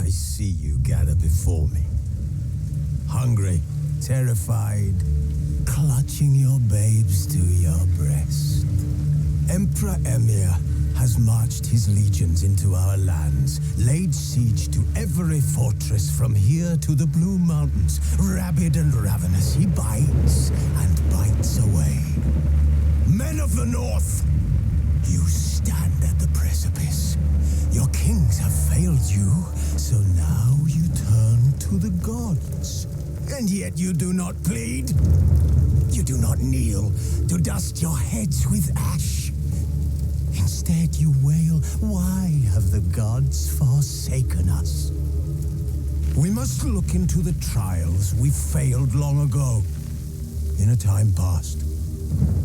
I see you gather before me. Hungry, terrified, clutching your babes to your breast. Emperor Emir has marched his legions into our lands, laid siege to every fortress from here to the Blue Mountains. Rabid and ravenous, he bites and bites away. Men of the North, you stand at the precipice. Your kings have failed you, so now you turn to the gods. And yet you do not plead. You do not kneel to dust your heads with ash. Instead you wail, why have the gods forsaken us? We must look into the trials we failed long ago. In a time past,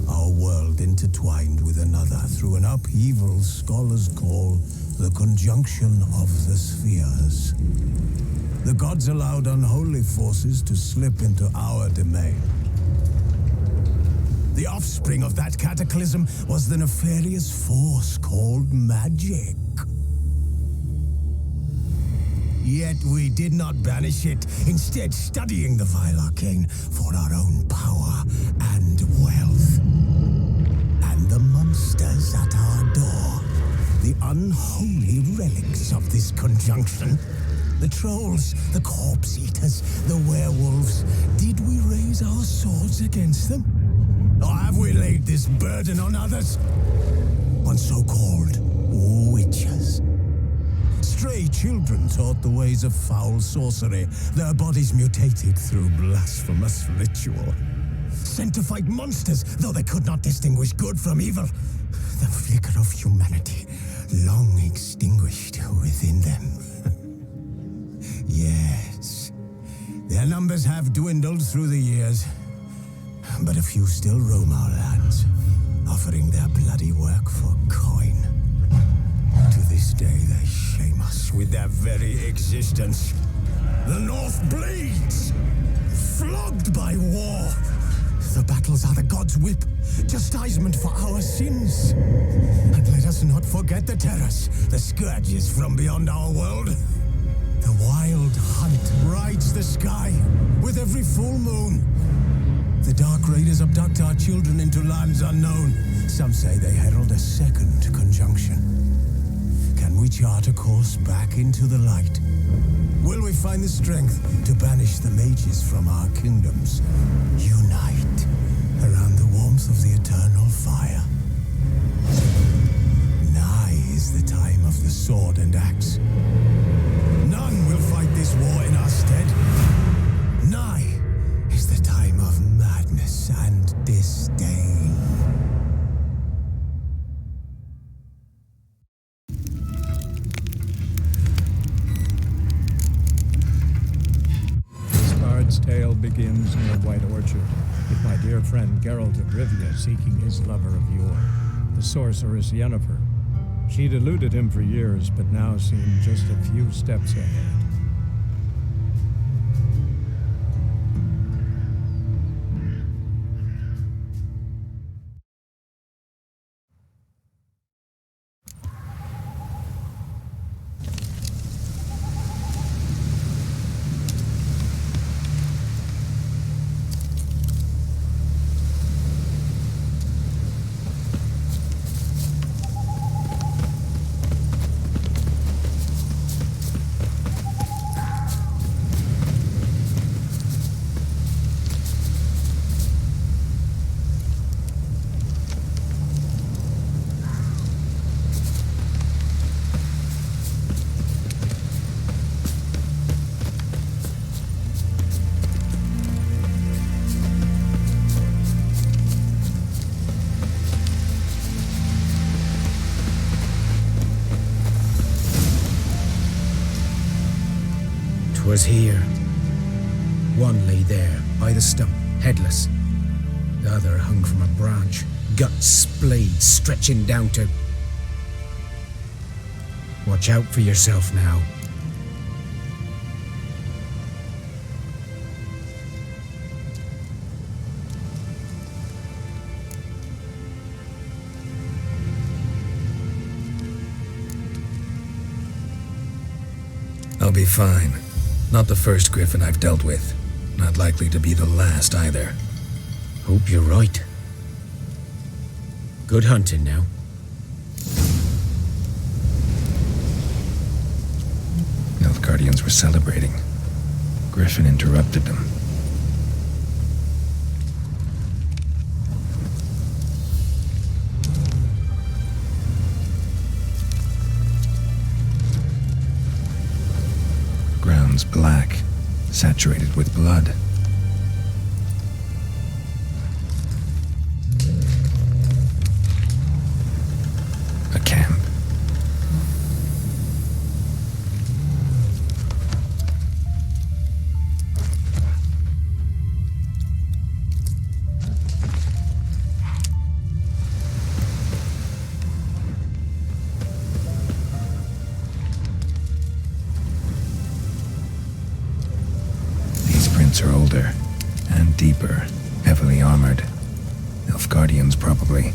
our world intertwined with another through an upheaval scholars call the conjunction of the spheres. The gods allowed unholy forces to slip into our domain. The offspring of that cataclysm was the nefarious force called magic. Yet we did not banish it, instead studying the vile arcane for our own power and wealth. And the monsters at our door, the unholy relics of this conjunction, the trolls, the corpse eaters, the werewolves, did we raise our swords against them? Or have we laid this burden on others? On so-called witches. Stray children taught the ways of foul sorcery, their bodies mutated through blasphemous ritual. Sent to fight monsters, though they could not distinguish good from evil. The flicker of humanity, long extinguished within them. Yes, their numbers have dwindled through the years, but a few still roam our lands, offering their bloody work for coin. To this day, they shame us with their very existence. The North bleeds, flogged by war. The battles are the gods' whip, chastisement for our sins. And let us not forget the terrors, the scourges from beyond our world. The wild hunt rides the sky with every full moon. The Dark Raiders abduct our children into lands unknown. Some say they herald a second conjunction. Can we chart a course back into the light? Will we find the strength to banish the mages from our kingdoms? Unite around the warmth of the eternal fire. Nigh is the time of the sword and axe. None will fight this war in our stead. Nigh is the time of madness and disdain. This bard's tale begins near White Orchard, with my dear friend Geralt of Rivia seeking his lover of yore, the sorceress Yennefer. She'd eluded him for years, but now seemed just a few steps ahead. Was here. One lay there, by the stump, headless. The other hung from a branch, guts splayed, stretching down to... Watch out for yourself now. I'll be fine. Not the first Griffin I've dealt with. Not likely to be the last either. Hope you're right. Good hunting now. Nilfgaardians were celebrating. Griffin interrupted them. Ground's black, saturated with blood. A camp. Are older and deeper, heavily armored. Nilfgaardians, probably.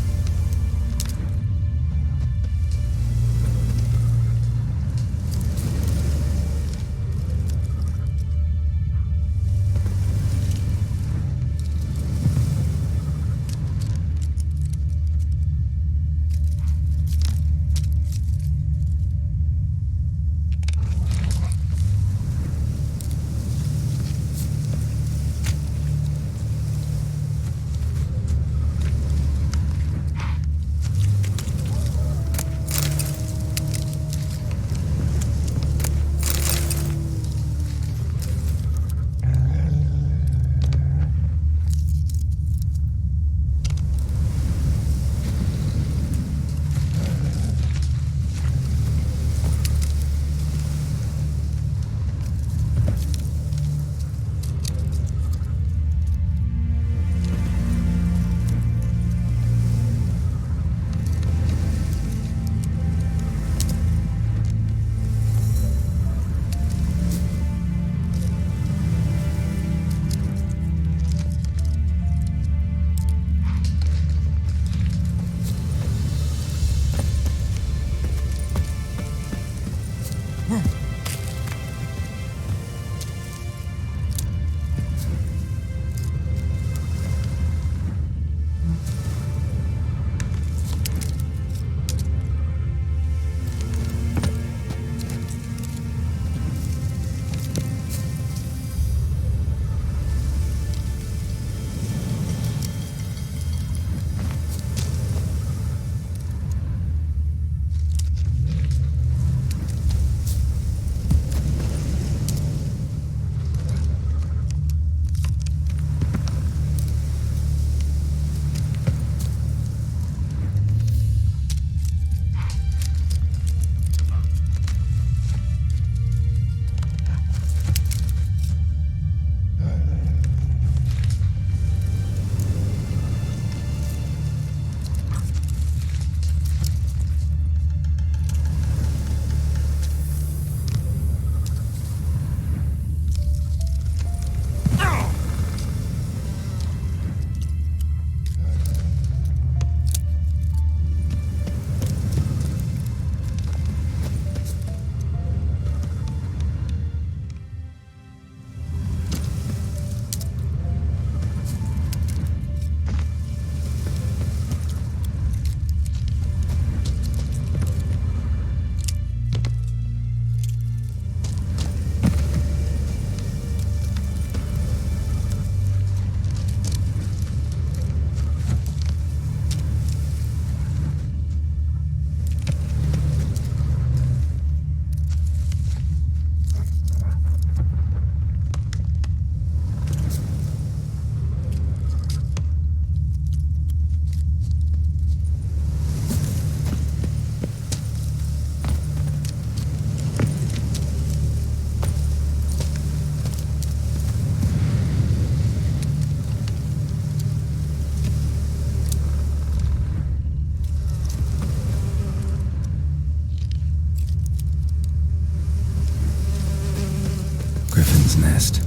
Griffin's nest.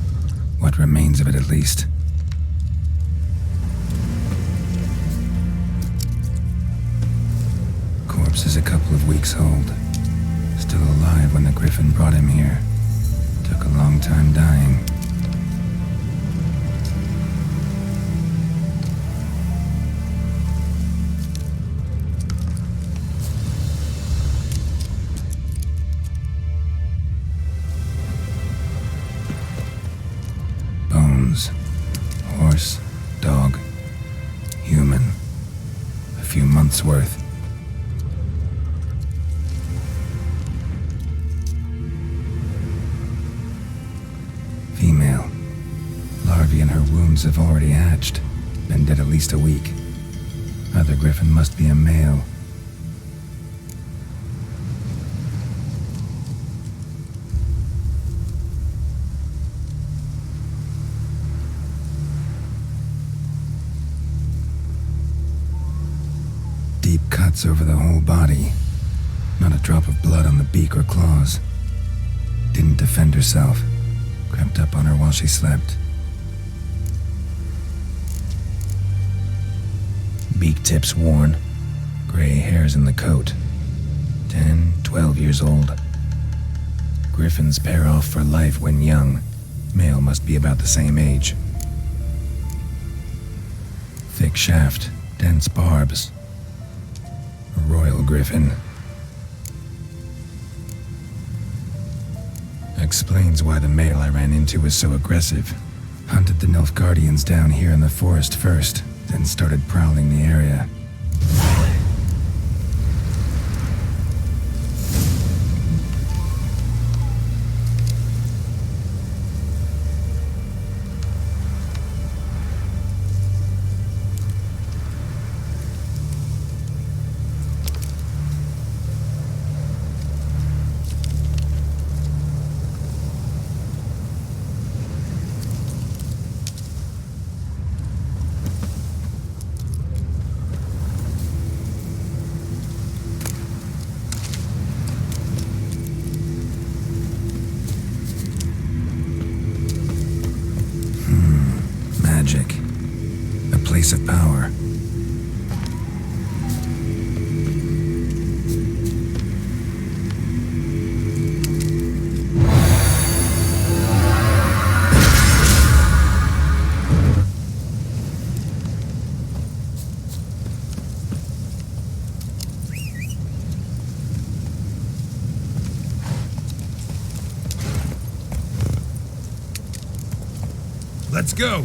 What remains of it, at least. Corpse is a couple of weeks old. Still alive when the Griffin brought him here. Took a long time dying. Bones. Horse, dog, human. A few months' worth. Female. Larvae in her wounds have already hatched. Been dead at least a week. Other Griffin must be a male. Deep cuts over the whole body. Not a drop of blood on the beak or claws. Didn't defend herself. Crept up on her while she slept. Beak tips worn. Gray hairs in the coat. 10, 12 years old. Griffins pair off for life when young. Male must be about the same age. Thick shaft, dense barbs. A royal griffin. Explains why the male I ran into was so aggressive. Hunted the Nilfgaardians down here in the forest first, then started prowling the area. Magic. A place of power. Let's go!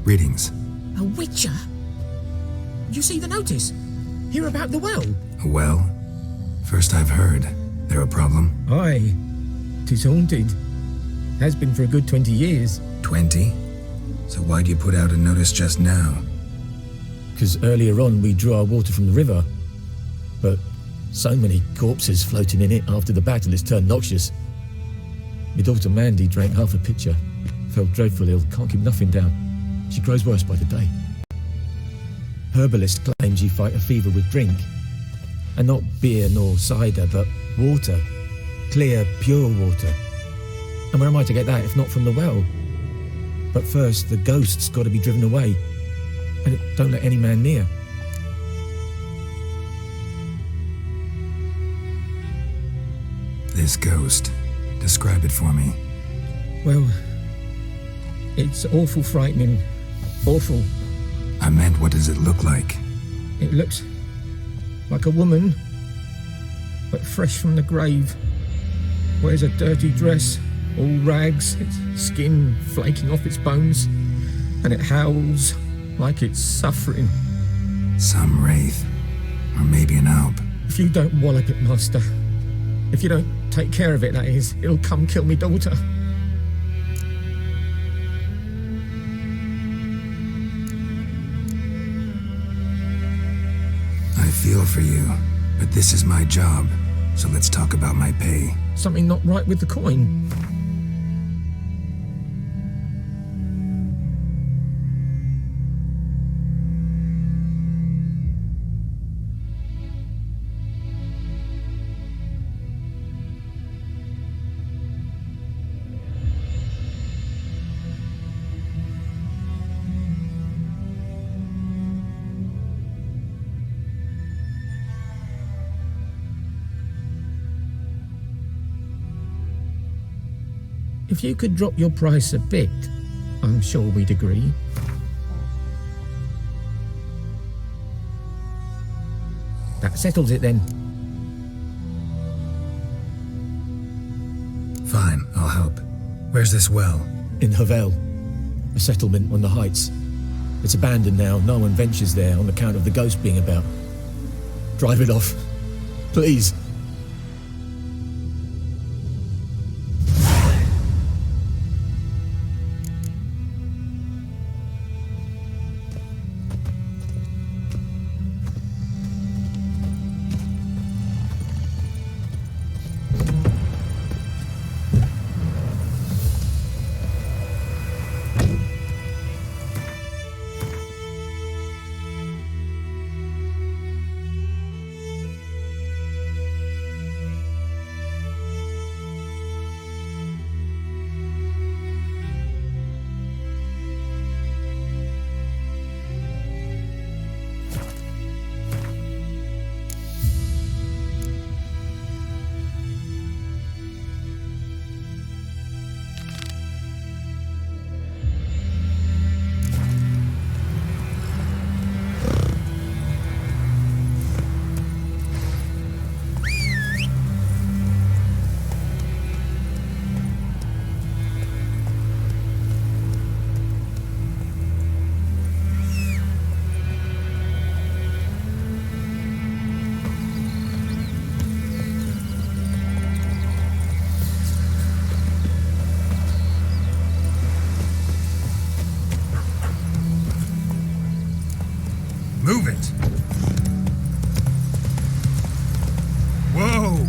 Greetings. A witcher? You see the notice? Hear about the well? A well? First I've heard. There a problem? Aye. 'Tis haunted. Has been for a good 20 years. 20? So why'd you put out a notice just now? Because earlier on we drew our water from the river, but so many corpses floating in it after the battle it's turned noxious. My daughter Mandy drank half a pitcher, felt dreadful ill, can't keep nothing down. She grows worse by the day. Herbalist claims you fight a fever with drink, and not beer nor cider, but water, clear, pure water. And where am I to get that if not from the well? But first, the ghost's got to be driven away, and it don't let any man near. This ghost. Describe it for me. Well, it's awful frightening. Awful. I meant, what does it look like? It looks like a woman, but fresh from the grave. Wears a dirty dress, all rags, its skin flaking off its bones, and it howls like it's suffering. Some wraith. Or maybe an alp. If you don't wallop it, Master, if you don't take care of it, that is, it'll come kill me daughter. I feel for you, but this is my job, so let's talk about my pay. Something not right with the coin. If you could drop your price a bit, I'm sure we'd agree. That settles it then. Fine, I'll help. Where's this well? In Havel, a settlement on the heights. It's abandoned now, no one ventures there on account of the ghost being about. Drive it off, please. Move it! Whoa!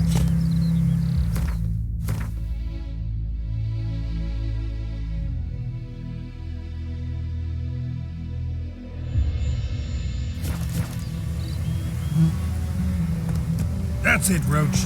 That's it, Roach.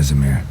Vesemir.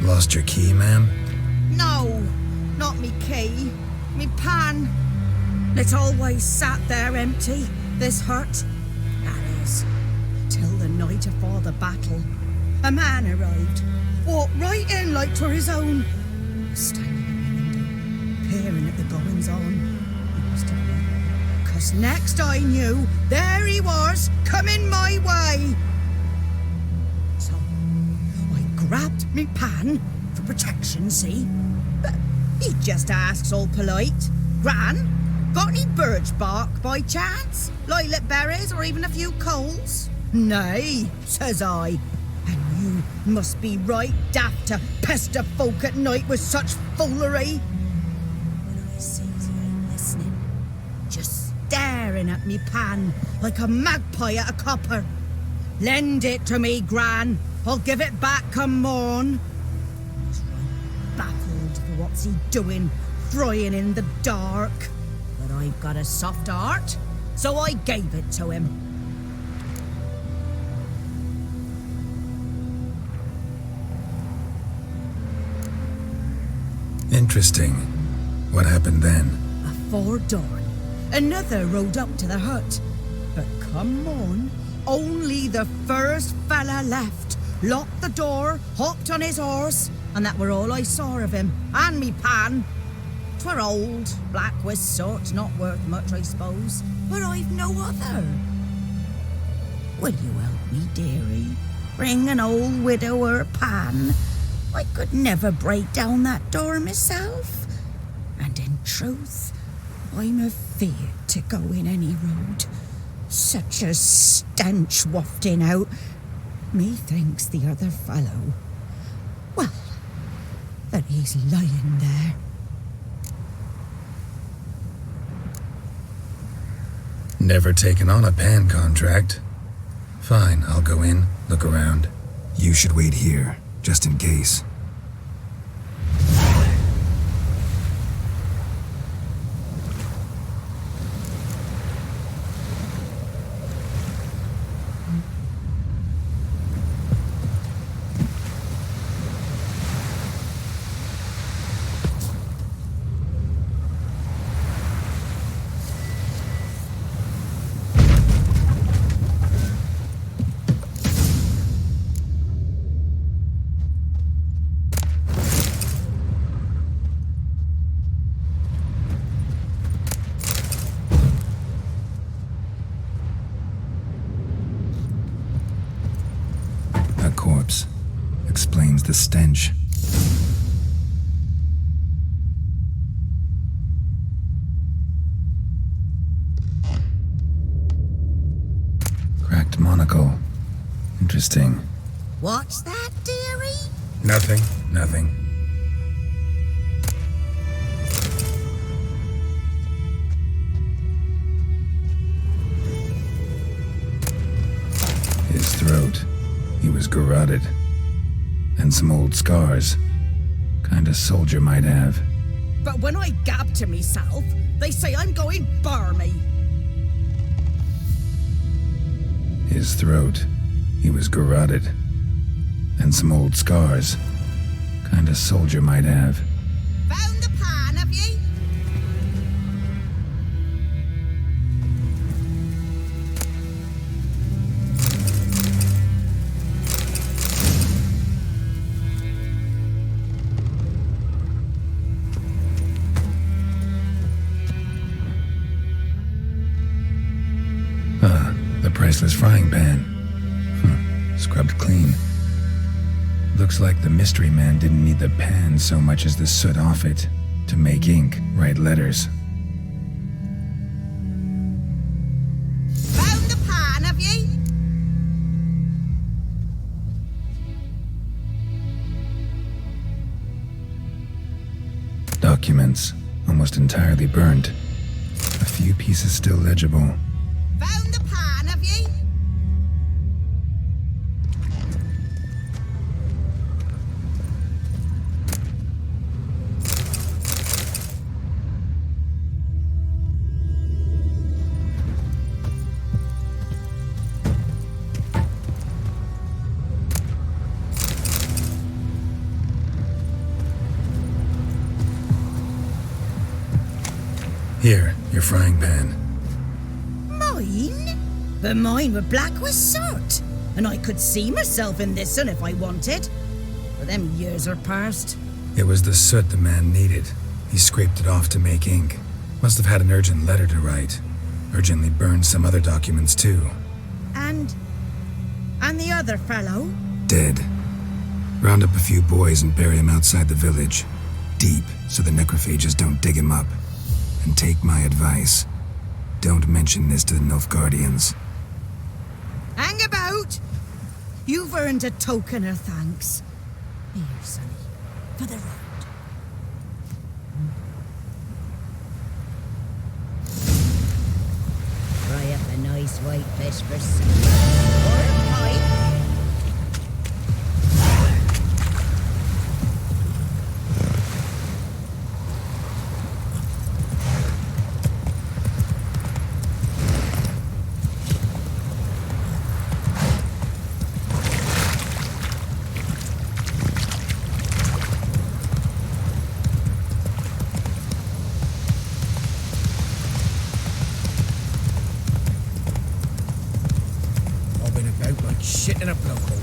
Lost your key, ma'am? No, not me key. Me pan. It always sat there empty, this hut. That is, till the night afore the battle. A man arrived, walked right in like 'twere his own. Standing in the window, peering at the goings-on. He was to me. 'Cause next I knew, there he was, coming my way. So, I grabbed me pan for protection, see? But he just asks all polite, "Gran, got any birch bark by chance? Lilac berries or even a few coals?" "Nay," says I. "And you must be right daft to pester folk at night with such foolery." When I sees he ain't listening, just staring at me pan like a magpie at a copper. "Lend it to me, Gran. I'll give it back come morn." He's right baffled for what's he doing, frying in the dark. But I've got a soft heart, so I gave it to him. Interesting. What happened then? Afore dawn, another rode up to the hut. But come on, only the first fella left, locked the door, hopped on his horse, and that were all I saw of him, and me pan. 'Twere old, black with soot, not worth much, I suppose, but I've no other. Will you help me, dearie? Bring an old widower pan. I could never break down that door myself, and in truth, I'm afeard to go in any road. Such a stench wafting out. Methinks the other fellow, well, that he's lying there. Never taken on a pan contract. Fine, I'll go in, look around. You should wait here, just in case. Corpse explains the stench. Cracked monocle. Interesting. What's that, dearie? Nothing. His throat. He was garroted. And some old scars. Kind a soldier might have. But when I gab to myself, they say I'm going barmy. His throat. He was garroted. And some old scars. Kind of soldier might have. Found the pan, have ye? The priceless frying pan. Scrubbed clean. Looks like the mystery man didn't need the pan so much as the soot off it to make ink, write letters. Found the pan, have ye? Documents, almost entirely burnt. A few pieces still legible. Found the pan, have ye? Here, your frying pan. Mine? But mine were black with soot, and I could see myself in this one if I wanted. But them years are past. It was the soot the man needed. He scraped it off to make ink. Must have had an urgent letter to write. Urgently burned some other documents too. And the other fellow? Dead. Round up a few boys and bury him outside the village. Deep, so the necrophages don't dig him up. And take my advice. Don't mention this to the Nilfgaardians. Hang about! You've earned a token of thanks. Here, sonny, for the road. Fry up a nice white fish for supper. Or a pie. Shit in a blowhole.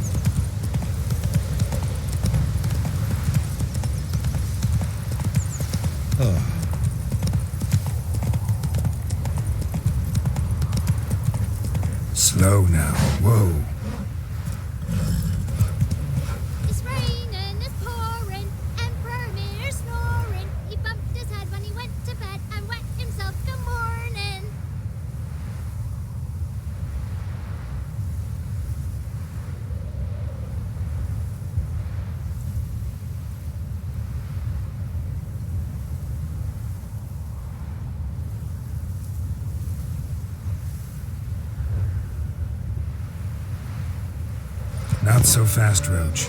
Slow now. Whoa. It's raining, it's pouring, Emperor Mirror snoring. He bumped his head when he went to bed and wet himself good morning. Not so fast, Roach.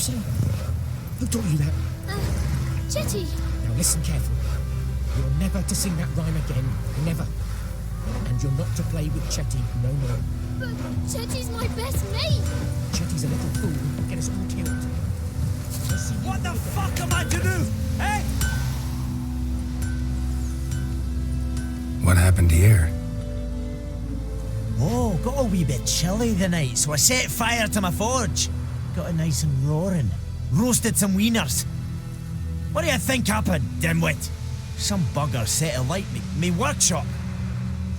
say? Who taught you that? Chetty. Now listen carefully. You're never to sing that rhyme again. Never. And you're not to play with Chetty no more. But Chetty's my best mate. Chetty's a little fool who'll get us all killed. What the fuck am I to do? Eh? What happened here? Oh, got a wee bit chilly the night, so I set fire to my forge. Got it nice and roaring. Roasted some wieners. What do you think happened, dimwit? Some bugger set alight me workshop.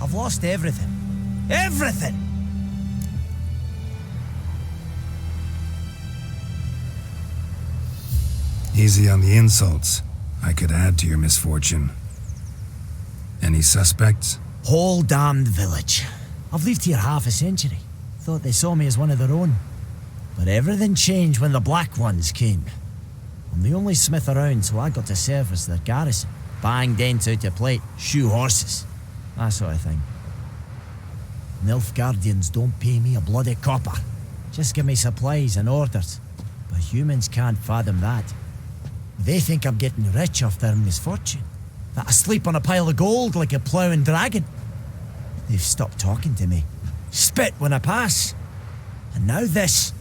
I've lost everything. Everything! Easy on the insults. I could add to your misfortune. Any suspects? Whole damned village. I've lived here half a century. Thought they saw me as one of their own. But everything changed when the Black Ones came. I'm the only smith around, so I got to service their garrison. Bang dents out of plate, shoe horses. That sort of thing. Nilfgaardians don't pay me a bloody copper. Just give me supplies and orders. But humans can't fathom that. They think I'm getting rich off their misfortune. That I sleep on a pile of gold like a ploughing dragon. They've stopped talking to me. Spit when I pass. And now this.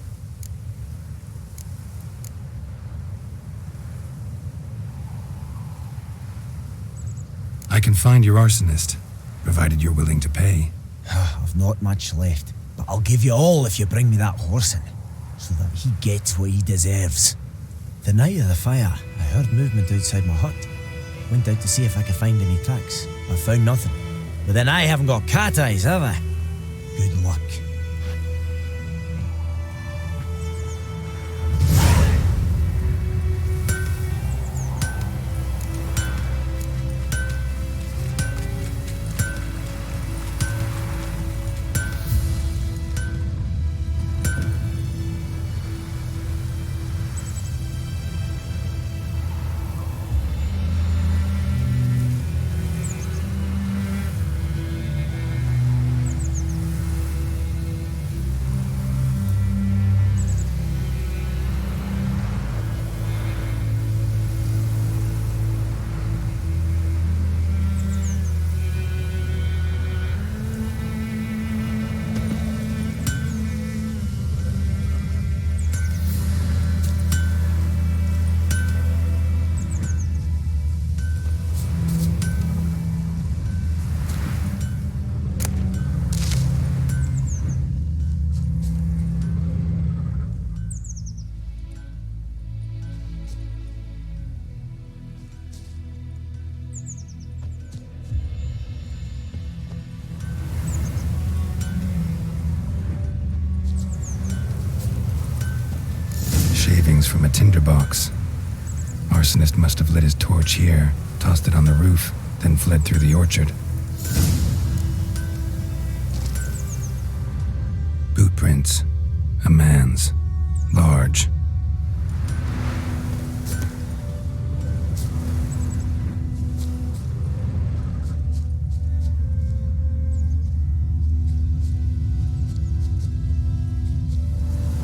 I can find your arsonist, provided you're willing to pay. I've not much left, but I'll give you all if you bring me that horse in, so that he gets what he deserves. The night of the fire, I heard movement outside my hut. Went out to see if I could find any tracks. I found nothing. But then I haven't got cat eyes, have I? Good luck. Shavings from a tinderbox. Arsonist must have lit his torch here, tossed it on the roof, then fled through the orchard. Boot prints. A man's. Large.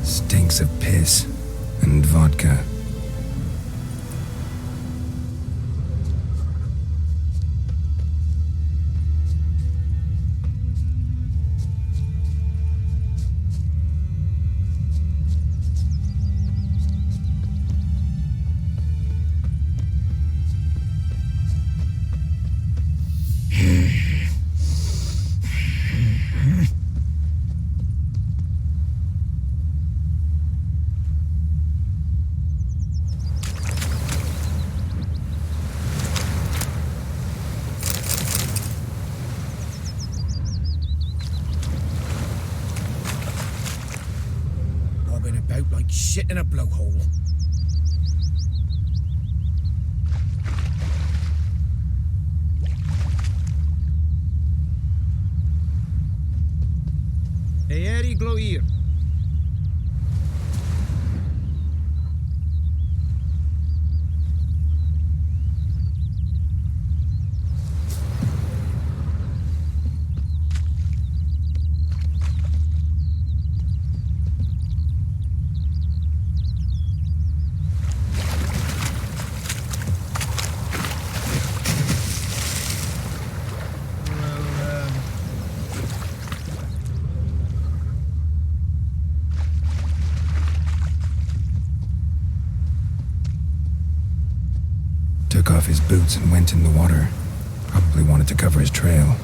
Stinks of piss and vodka. Bobbing about like shit in a blowhole. Hey, Eddie, glow here. took off his boots and went in the water. Probably wanted to cover his trail.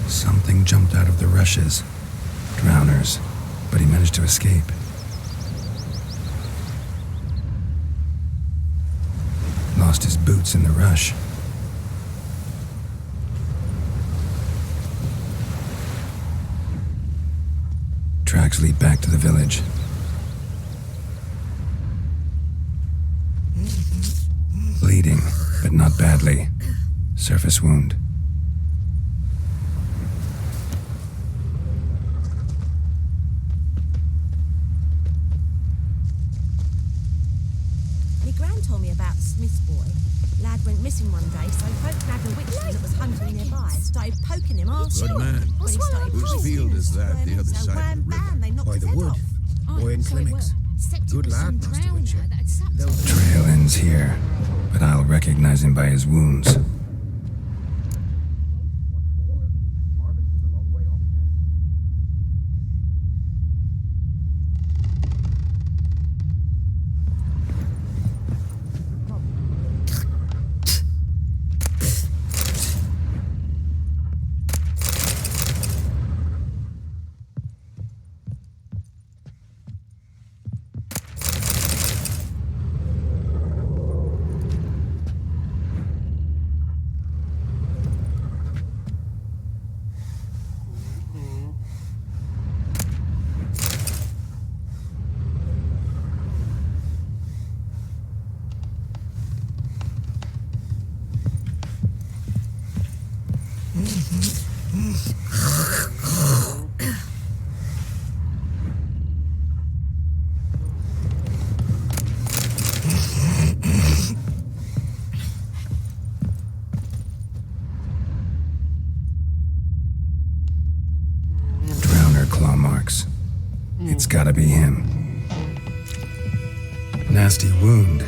Something jumped out of the rushes. Drowners, but he managed to escape. Lost his boots in the rush. Tracks lead back to the village. Bleeding, but not badly. Surface wound. Told me about the Smith's boy. Lad went missing one day, so folk grabbed a witch that was hunting nearby. Started poking him after. Good man. Whose field is that, the other side of the river? By the wood. Boy in clinics. Good lad, Master Witcher. The trail ends here, but I'll recognize him by his wounds. Claw marks. It's gotta be him. Nasty wound.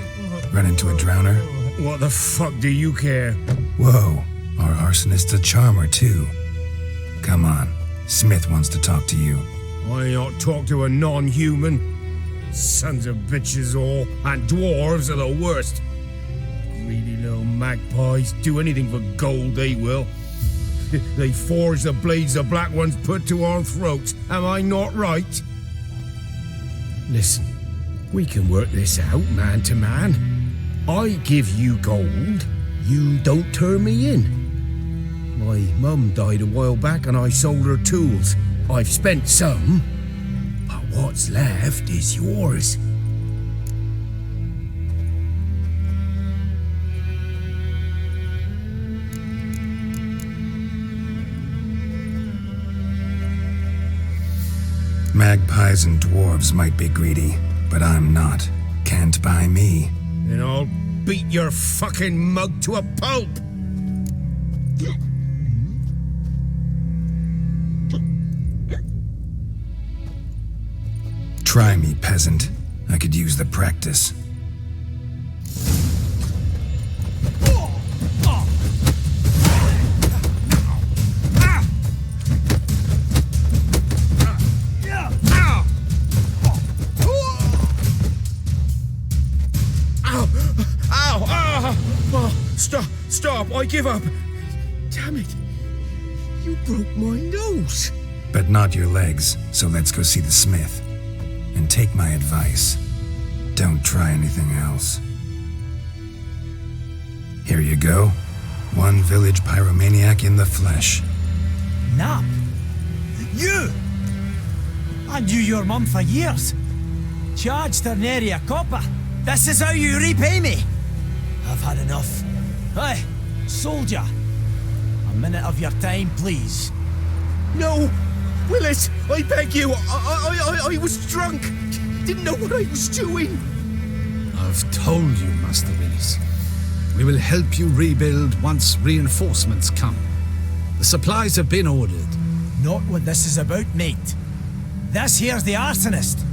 Run into a drowner. What the fuck do you care? Whoa, our arsonist's a charmer too. Come on, Smith wants to talk to you. I not talk to a non-human. Sons of bitches all, and dwarves are the worst. Greedy little magpies, do anything for gold they will. They forge the blades the black ones put to our throats. Am I not right? Listen, we can work this out man to man. I give you gold, you don't turn me in. My mum died a while back and I sold her tools. I've spent some, but what's left is yours. Magpies and dwarves might be greedy, but I'm not. Can't buy me. Then I'll beat your fucking mug to a pulp! Try me, peasant. I could use the practice. Stop, I give up. Damn it. You broke my nose. But not your legs, so let's go see the smith. And take my advice. Don't try anything else. Here you go. One village pyromaniac in the flesh. Nap? You? I knew your mum for years. Charged her nary a copper. This is how you repay me. I've had enough. Hey, soldier. A minute of your time, please. No, Willis, I beg you, I was drunk. Didn't know what I was doing. I've told you, Master Willis. We will help you rebuild once reinforcements come. The supplies have been ordered. Not what this is about, mate. This here's the arsonist.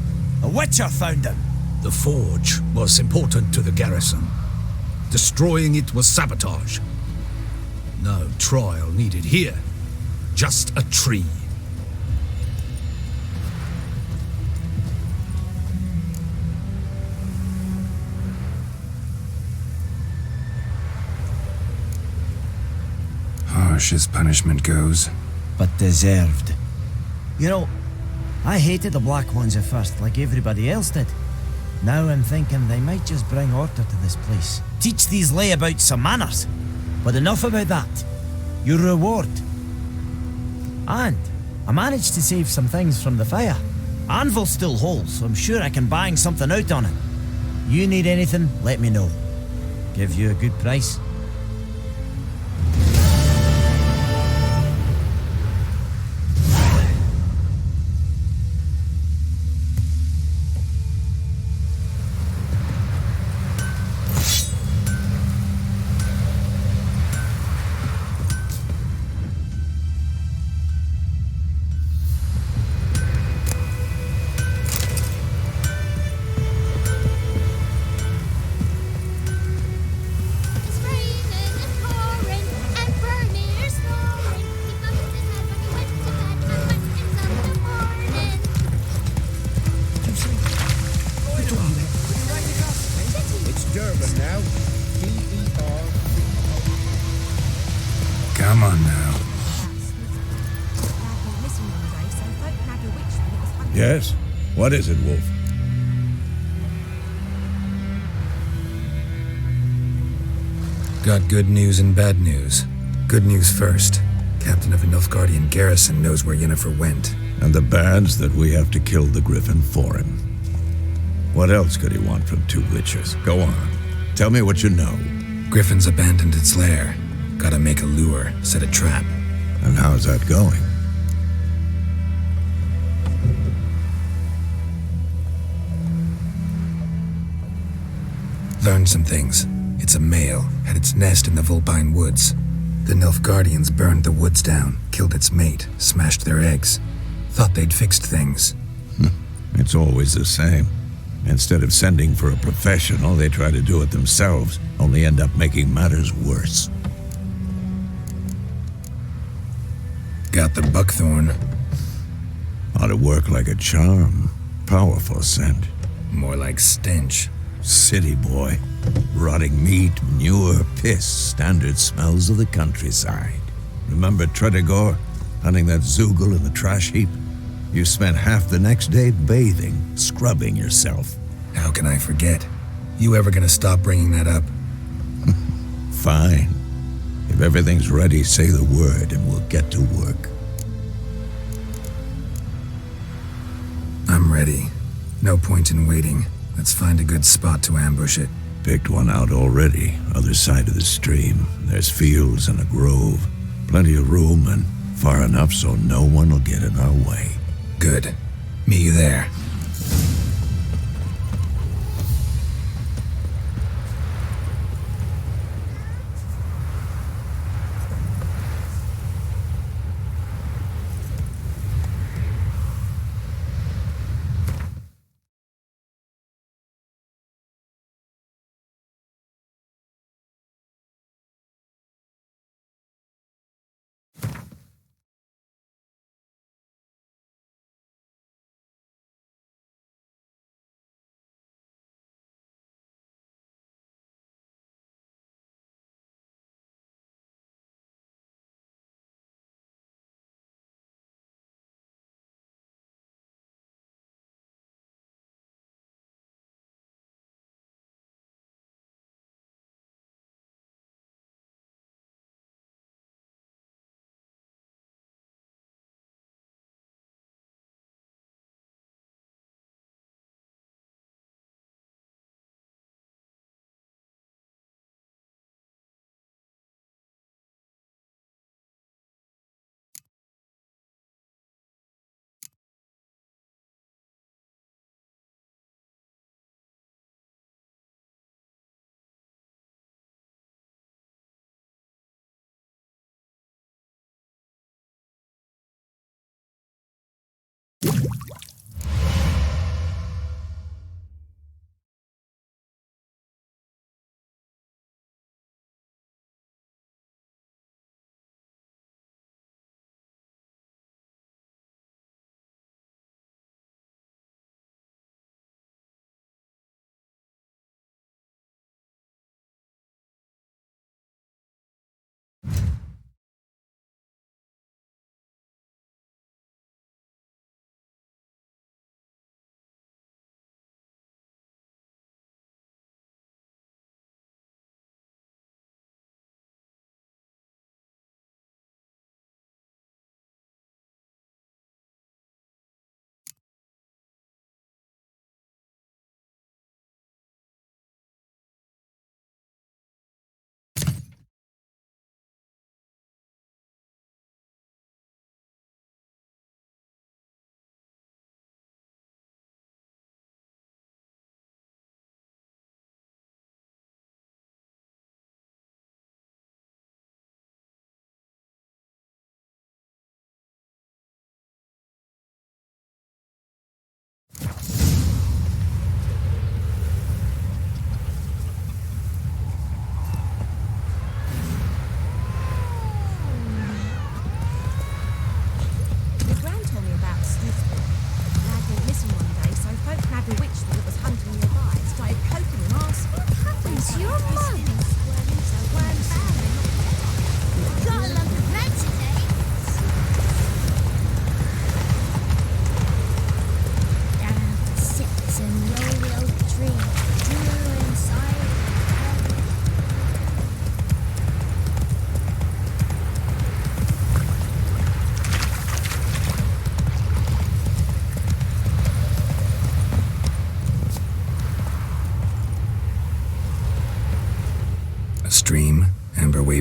A witcher found him. The forge was important to the garrison. Destroying it was sabotage. No trial needed here. Just a tree. Harsh as punishment goes. But deserved. You know, I hated the Black Ones at first, like everybody else did. Now I'm thinking they might just bring order to this place. Teach these layabouts some manners. But enough about that. Your reward. And I managed to save some things from the fire. Anvil's still whole, so I'm sure I can bang something out on it. You need anything, let me know. Give you a good price. Come on now. Yes? What is it, Wolf? Got good news and bad news. Good news first. Captain of the Nilfgaardian garrison knows where Yennefer went. And the bad's that we have to kill the Griffin for him. What else could he want from two witches? Go on. Tell me what you know. Griffin's abandoned its lair. Gotta make a lure, set a trap. And how's that going? Learned some things. It's a male, had its nest in the Vulpine Woods. The Nilfgaardians burned the woods down, killed its mate, smashed their eggs. Thought they'd fixed things. It's always the same. Instead of sending for a professional, they try to do it themselves, only end up making matters worse. Got the buckthorn. Ought to work like a charm. Powerful scent. More like stench. City boy. Rotting meat, manure, piss, standard smells of the countryside. Remember Tredegor, hunting that Zoogle in the trash heap? You spent half the next day bathing, scrubbing yourself. How can I forget? You ever gonna stop bringing that up? Fine. If everything's ready, say the word and we'll get to work. I'm ready. No point in waiting. Let's find a good spot to ambush it. Picked one out already, other side of the stream. There's fields and a grove. Plenty of room and far enough so no one will get in our way. Good. Meet you there.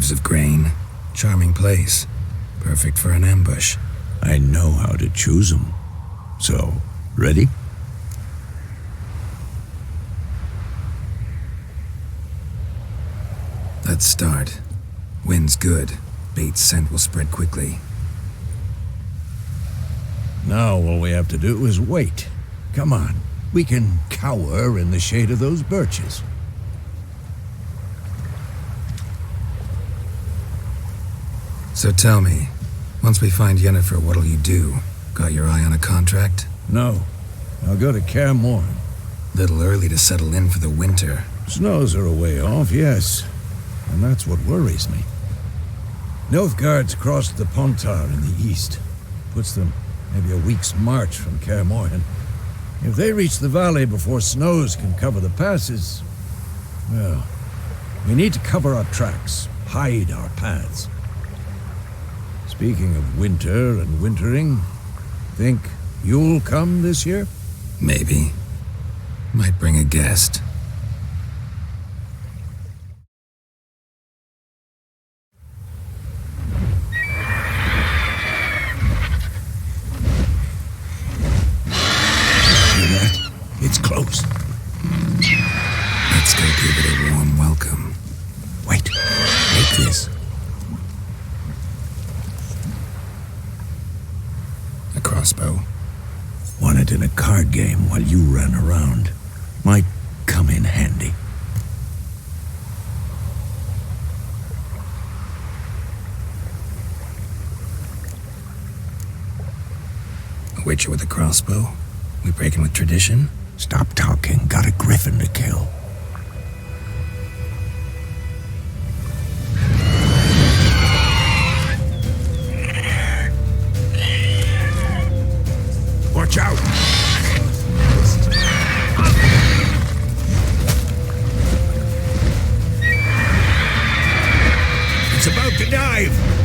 sheaves of grain. Charming place. Perfect for an ambush. I know how to choose them. So, ready? Let's start. Wind's good. Bait's scent will spread quickly. Now all we have to do is wait. Come on. We can cower in the shade of those birches. So tell me, once we find Yennefer, what'll you do? Got your eye on a contract? No. I'll go to Kaer Morhen. Little early to settle in for the winter. Snows are a way off, yes. And that's what worries me. Nilfgaard's crossed the Pontar in the east. Puts them maybe a week's march from Kaer Morhen. If they reach the valley before snows can cover the passes, well, we need to cover our tracks, hide our paths. Speaking of winter and wintering, think you'll come this year? Maybe. Might bring a guest. It's close. Let's go give it a warm welcome. Wait. Take this. A crossbow. Won it in a card game while you ran around. Might come in handy. A witcher with a crossbow? We breaking with tradition? Stop talking. Got a Griffin to kill. Watch out! It's about to dive!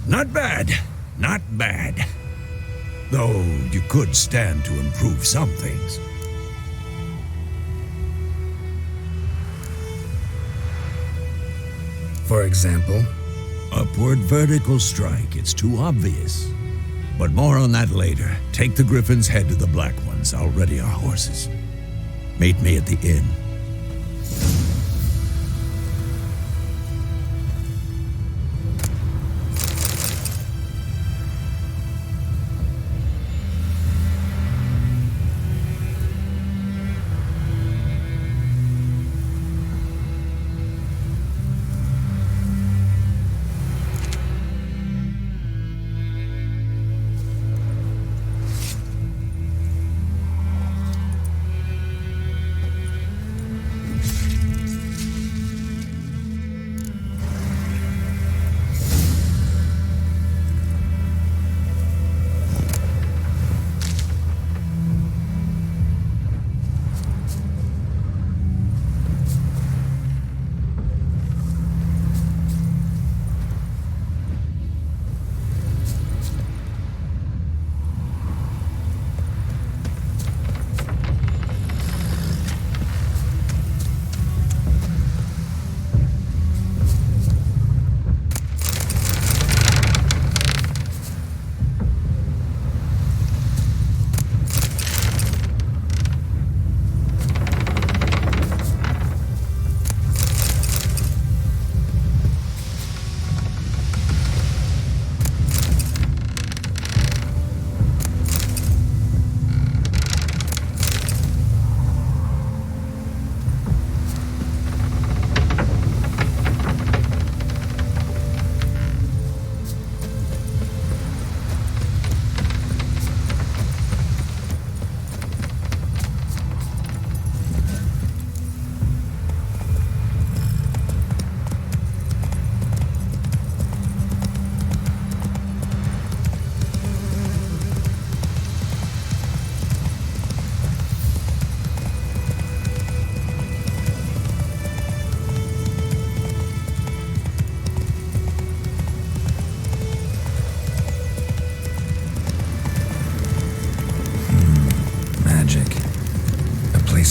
Not bad. Not bad. Though you could stand to improve some things. For example? Upward vertical strike. It's too obvious. But more on that later. Take the Griffin's head to the Black Ones. I'll ready our horses. Meet me at the inn.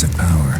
Of power.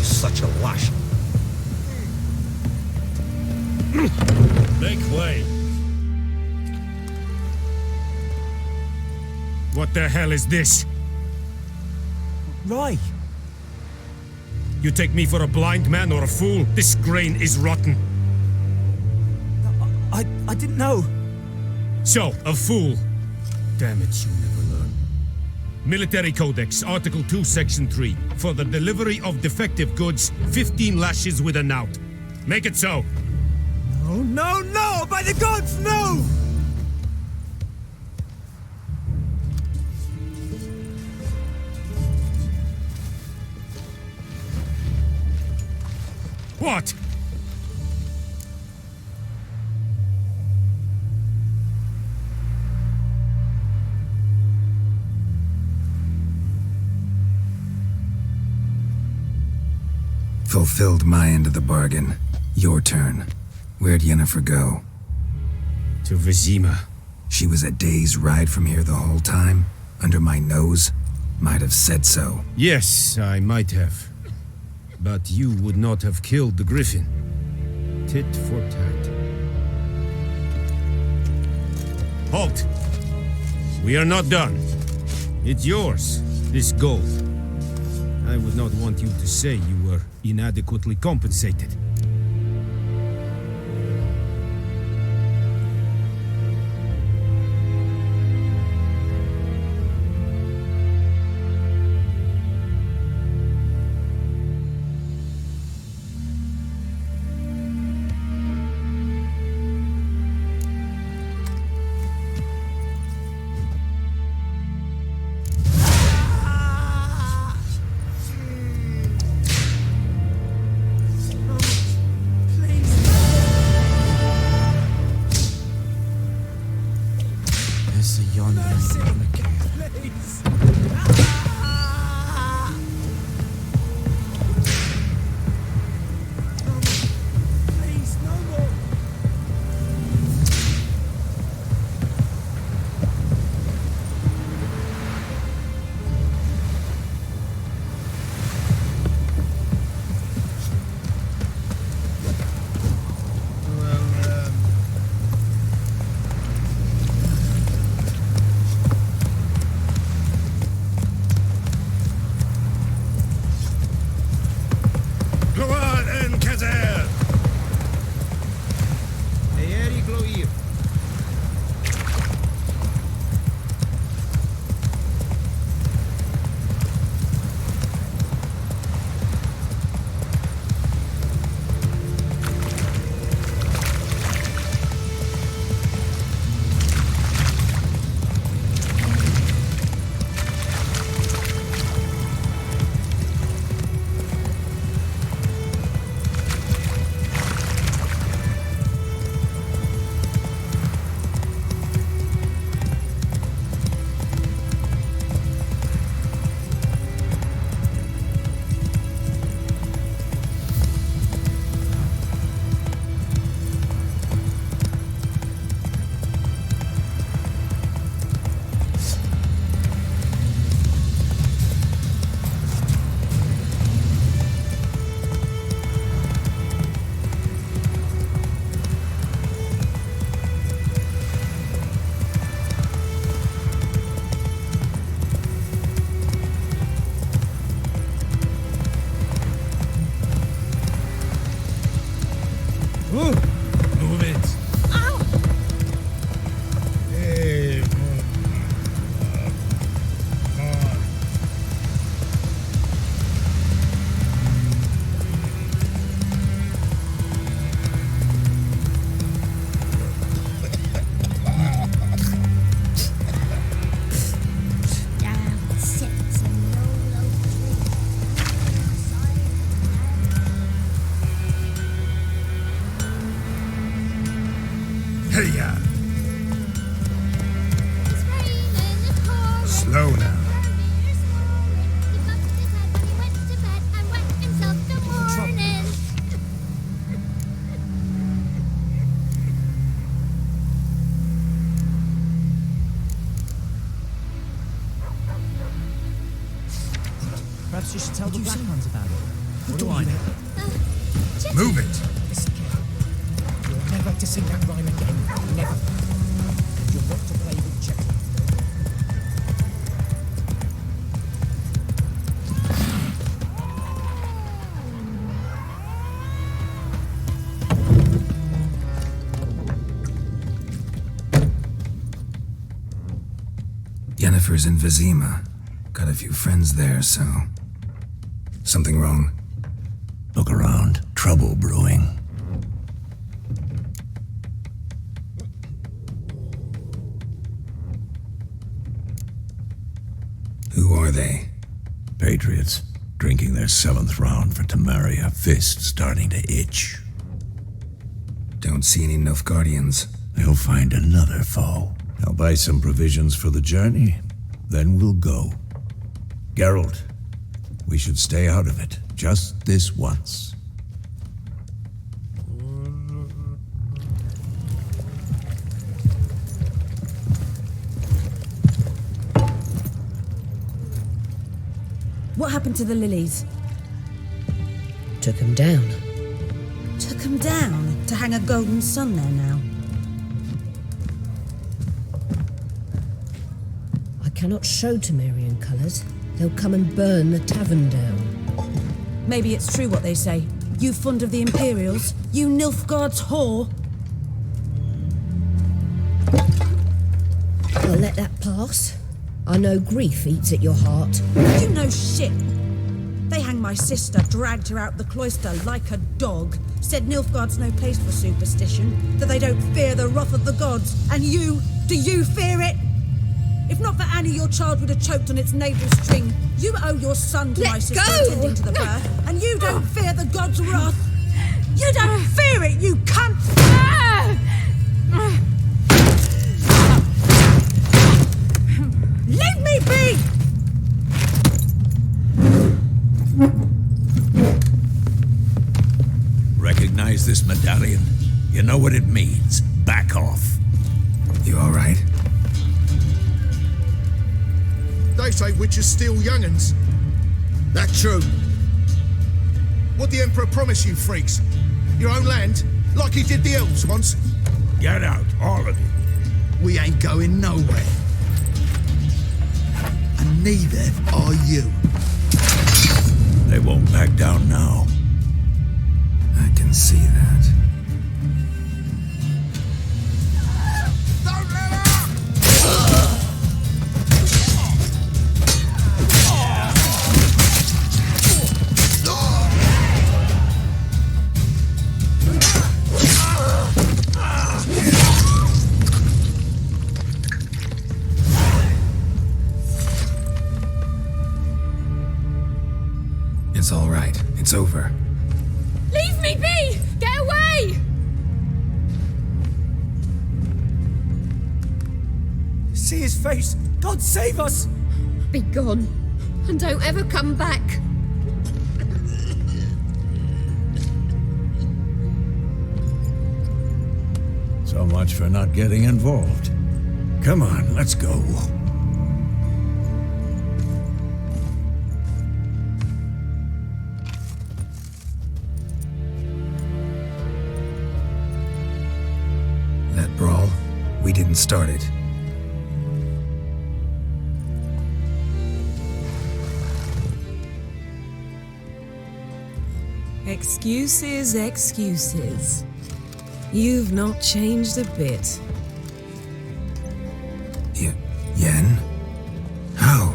Such a lash. Make way. What the hell is this? Roy! You take me for a blind man or a fool? This grain is rotten. I didn't know. So, a fool. Damn it, you never learn. Military Codex, Article 2, Section 3. For the delivery of defective goods, 15 lashes with a knout. Make it so. No, no, no! By the gods, no! What? Fulfilled my end of the bargain. Your turn. Where'd Yennefer go? To Vizima. She was a day's ride from here the whole time? Under my nose? Might have said so. Yes, I might have. But you would not have killed the Griffin. Tit for tat. Halt! We are not done. It's yours, this gold. I would not want you to say you were inadequately compensated. Move it. Ow! Hey, Hey-ya. Slow now. Perhaps you should tell the Black Ones about it. What do I know? Move it. Listen, Kate. You're never to sing that rhyme again. Never. You're not to play with Chet. Yennefer's in Vizima. Got a few friends there, so... Something wrong? Look around. Trouble brewing. Who are they? Patriots. Drinking their 7th round for Temeria. Fist starting to itch. Don't see any Nilfgaardians. They'll find another foe. I'll buy some provisions for the journey. Then we'll go. Geralt, we should stay out of it. Just this once. What happened to the lilies? Took him down. Took him down to hang a golden sun there now. I cannot show Temerian colours. They'll come and burn the tavern down. Maybe it's true what they say. You fond of the Imperials? You Nilfgaard's whore? I'll let that pass. I know grief eats at your heart. You know shit. They hanged my sister, dragged her out the cloister like a dog, said Nilfgaard's no place for superstition, that they don't fear the wrath of the gods. And you, do you fear it? If not for Annie, your child would have choked on its navel string. You owe your son to my sister attending to the birth, and you don't fear the gods' wrath. You don't fear it, you cunt! Leave me be! Recognize this medallion? You know what it means. Back off. You all right? They say witches steal young'uns. That true. What the Emperor promise you, freaks? Your own land? Like he did the elves once? Get out, all of you. We ain't going nowhere. And neither are you. They won't back down now. I can see that. Don't let her! It's all right. It's over. Leave me be! Get away! See his face! God save us! Be gone, and don't ever come back. So much for not getting involved. Come on, let's go. That brawl, we didn't start it. Excuses, excuses. You've not changed a bit. Yen? How?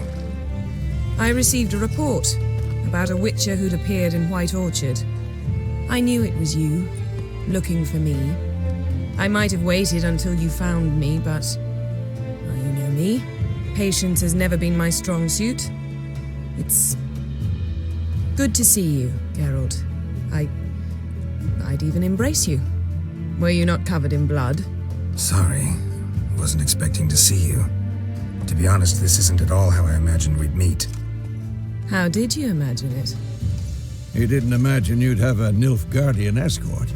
I received a report about a witcher who'd appeared in White Orchard. I knew it was you, looking for me. I might have waited until you found me, but... well, you know me. Patience has never been my strong suit. It's... good to see you, Geralt. I'd even embrace you. Were you not covered in blood? Sorry. Wasn't expecting to see you. To be honest, this isn't at all how I imagined we'd meet. How did you imagine it? You didn't imagine you'd have a Nilfgaardian escort.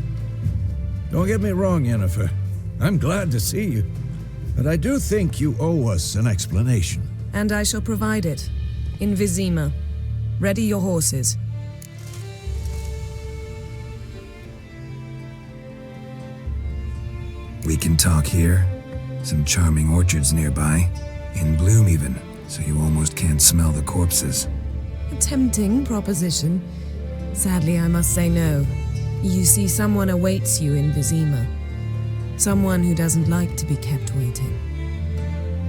Don't get me wrong, Yennefer. I'm glad to see you. But I do think you owe us an explanation. And I shall provide it. In Vizima. Ready your horses. We can talk here. Some charming orchards nearby. In bloom even, so you almost can't smell the corpses. A tempting proposition. Sadly, I must say no. You see, someone awaits you in Vizima. Someone who doesn't like to be kept waiting.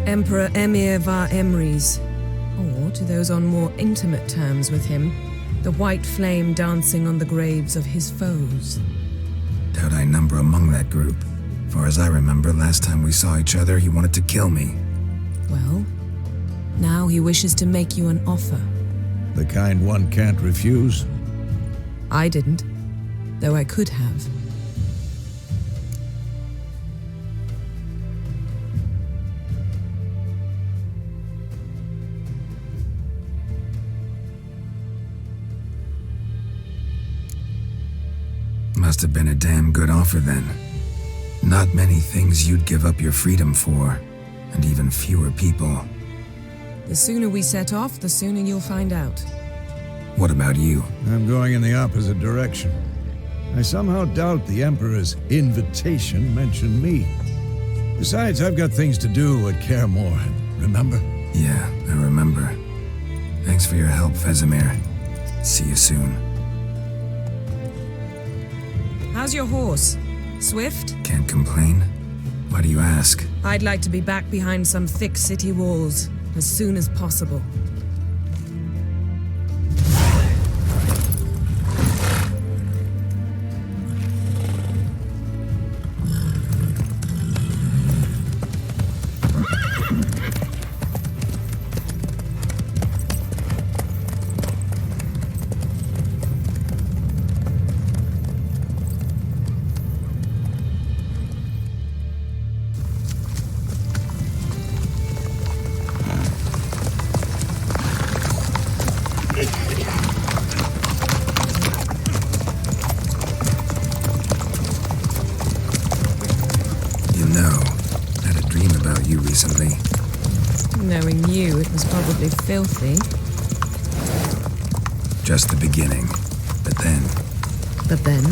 Emperor Emir var Emrys. Or, to those on more intimate terms with him, the white flame dancing on the graves of his foes. Doubt I number among that group. Far as I remember, last time we saw each other, he wanted to kill me. Well, now he wishes to make you an offer. The kind one can't refuse? I didn't, though I could have. Must have been a damn good offer then. Not many things you'd give up your freedom for, and even fewer people. The sooner we set off, the sooner you'll find out. What about you? I'm going in the opposite direction. I somehow doubt the Emperor's invitation mentioned me. Besides, I've got things to do at Kaer Morhen, remember? Yeah, I remember. Thanks for your help, Vesemir. See you soon. How's your horse? Swift? Can't complain. Why do you ask? I'd like to be back behind some thick city walls as soon as possible. Recently. Knowing you, it was probably filthy. Just the beginning. But then... But then?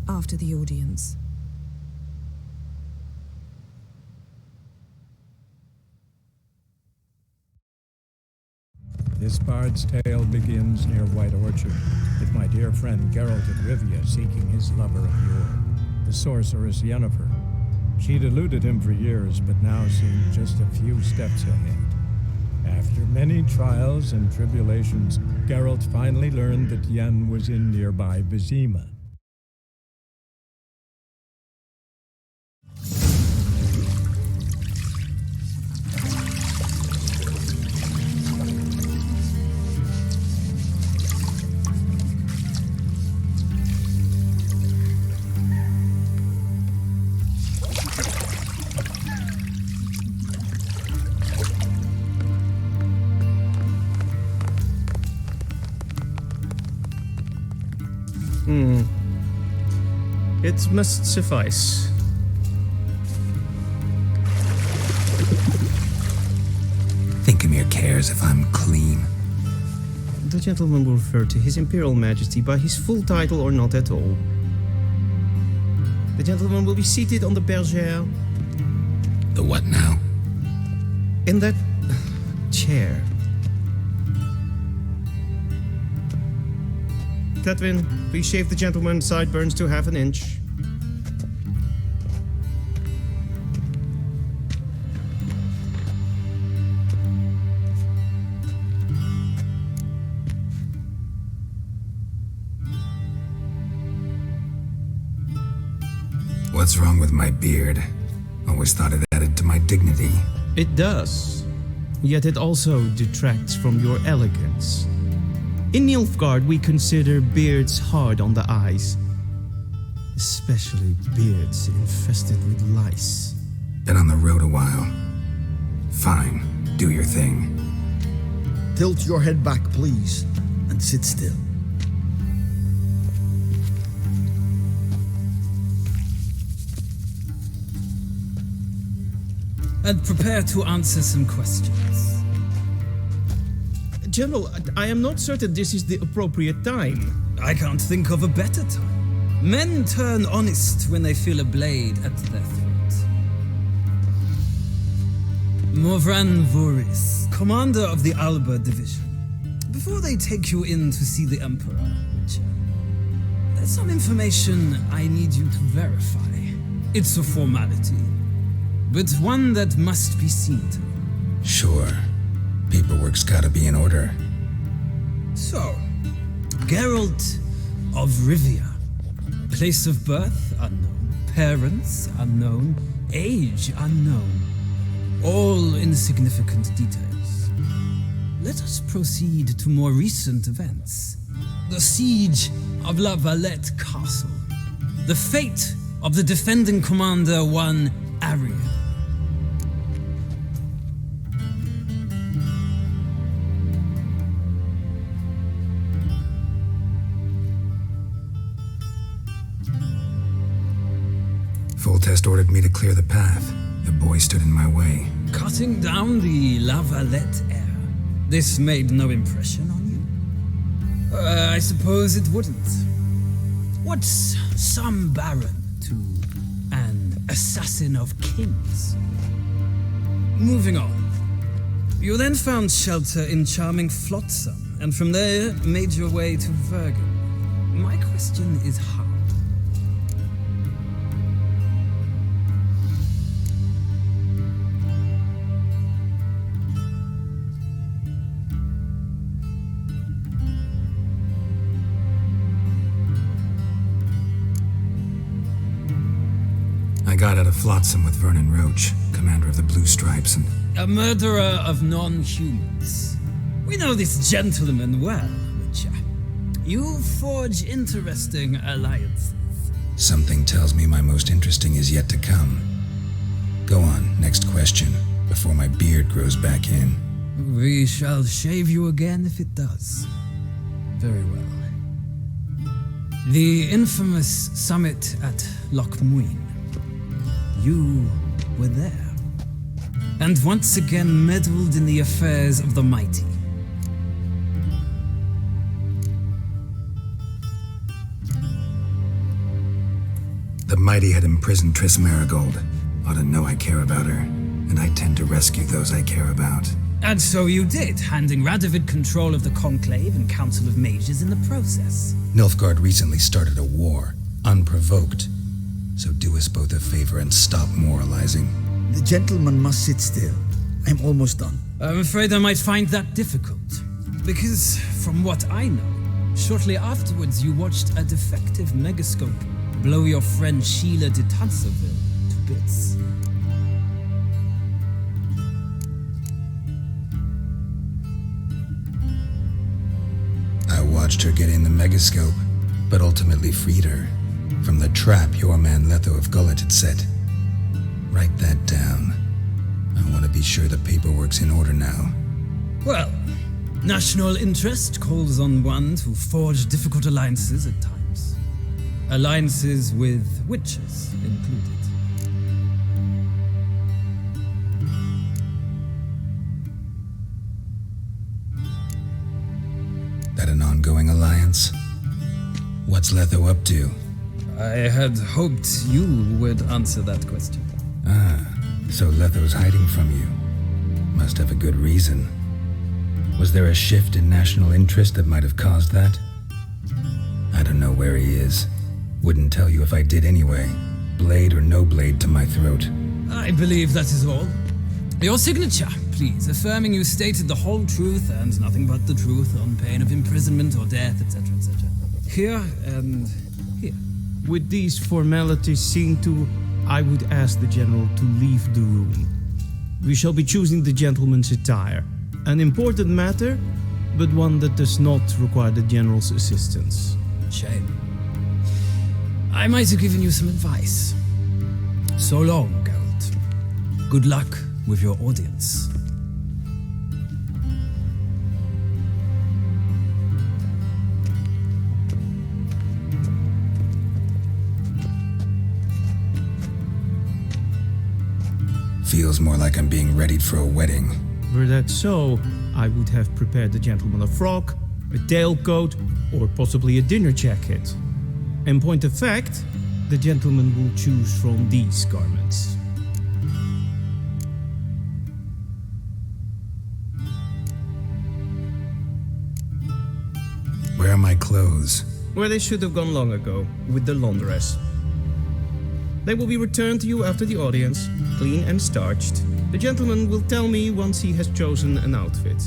After the audience. This bard's tale begins near White Orchard, with my dear friend Geralt of Rivia seeking his lover of yore, the sorceress Yennefer. She'd eluded him for years, but now seemed just a few steps ahead. After many trials and tribulations, Geralt finally learned that Yen was in nearby Vizima. It must suffice. Thinkamir cares if I'm clean. The gentleman will refer to His Imperial Majesty by his full title or not at all. The gentleman will be seated on the bergère. The what now? In that chair. Cletwin, please shave the gentleman's sideburns to half an inch. What's wrong with my beard? Always thought it added to my dignity. It does. Yet it also detracts from your elegance. In Nilfgaard, we consider beards hard on the eyes. Especially beards infested with lice. Been on the road a while. Fine, do your thing. Tilt your head back, please, and sit still. And prepare to answer some questions. General, I am not certain this is the appropriate time. I can't think of a better time. Men turn honest when they feel a blade at their throat. Morvran Voris, commander of the Alba Division. Before they take you in to see the Emperor, Witcher, there's some information I need you to verify. It's a formality, but one that must be seen to. Sure. Paperwork's gotta be in order. So, Geralt of Rivia. Place of birth unknown. Parents unknown. Age unknown. All insignificant details. Let us proceed to more recent events. The siege of La Valette Castle. The fate of the defending commander, one Arya. Foltest ordered me to clear the path. The boy stood in my way. Cutting down the La Valette heir. This made no impression on you? I suppose it wouldn't. What's some baron to an assassin of kings? Moving on. You then found shelter in charming Flotsam, and from there made your way to Vergen. My question is how? I got out of Flotsam with Vernon Roach, commander of the Blue Stripes, and... A murderer of non-humans. We know this gentleman well, Witcher. You forge interesting alliances. Something tells me my most interesting is yet to come. Go on, next question, before my beard grows back in. We shall shave you again if it does. Very well. The infamous summit at Loch Muin. You were there, and once again meddled in the affairs of the mighty. The mighty had imprisoned Triss Marigold. Ought to know I care about her, and I tend to rescue those I care about. And so you did, handing Radovid control of the Conclave and Council of Mages in the process. Nilfgaard recently started a war, unprovoked. So do us both a favor and stop moralizing. The gentleman must sit still. I'm almost done. I'm afraid I might find that difficult. Because, from what I know, shortly afterwards you watched a defective megascope blow your friend Sheila de Tanserville to bits. I watched her get in the megascope, but ultimately freed her. From the trap your man Letho of Gullet had set. Write that down. I want to be sure the paperwork's in order now. Well, national interest calls on one to forge difficult alliances at times. Alliances with witches included. That an ongoing alliance? What's Letho up to? I had hoped you would answer that question. Ah, so Letho's hiding from you. Must have a good reason. Was there a shift in national interest that might have caused that? I don't know where he is. Wouldn't tell you if I did anyway. Blade or no blade to my throat. I believe that is all. Your signature, please, affirming you stated the whole truth and nothing but the truth on pain of imprisonment or death, etc., etc. Here and here. With these formalities seen to, I would ask the general to leave the room. We shall be choosing the gentleman's attire. An important matter, but one that does not require the general's assistance. Shame. I might have given you some advice. So long, Geralt. Good luck with your audience. Feels more like I'm being readied for a wedding. Were that so, I would have prepared the gentleman a frock, a tailcoat, or possibly a dinner jacket. In point of fact, the gentleman will choose from these garments. are my clothes? Where they should have gone long ago, with the laundress. They will be returned to you after the audience, clean and starched. The gentleman will tell me once he has chosen an outfit.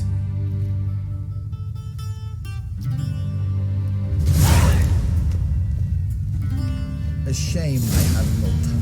A shame I have no time.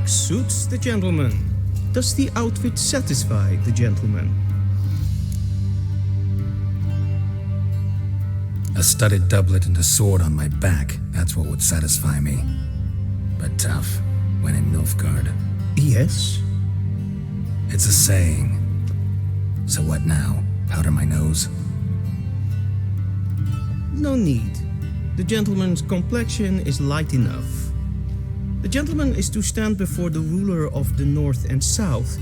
look suits the gentleman. Does the outfit satisfy the gentleman? A studded doublet and a sword on my back, that's what would satisfy me. But tough, when in Nilfgaard. Yes? It's a saying. So what now? Powder my nose? No need. The gentleman's complexion is light enough. The gentleman is to stand before the ruler of the North and South.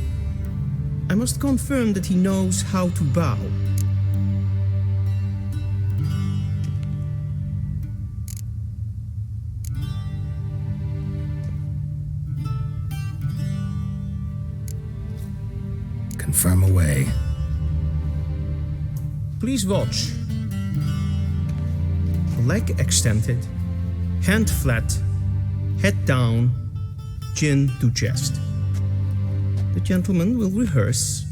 I must confirm that he knows how to bow. Confirm away. Please watch. Leg extended, hand flat, head down, chin to chest. The gentleman will rehearse.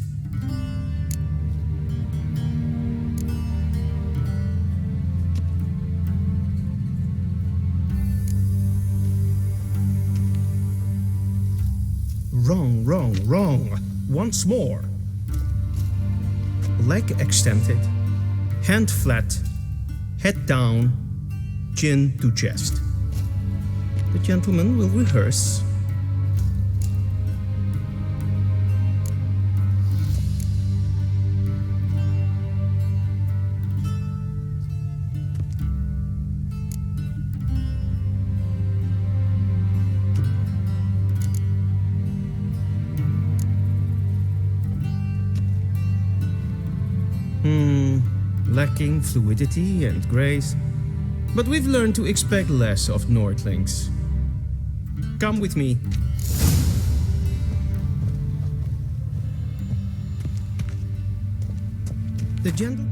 Wrong, wrong, wrong. Once more. Leg extended, hand flat, head down, chin to chest. The gentleman will rehearse. Lacking fluidity and grace, but we've learned to expect less of Nordlings. Come with me. The gentle...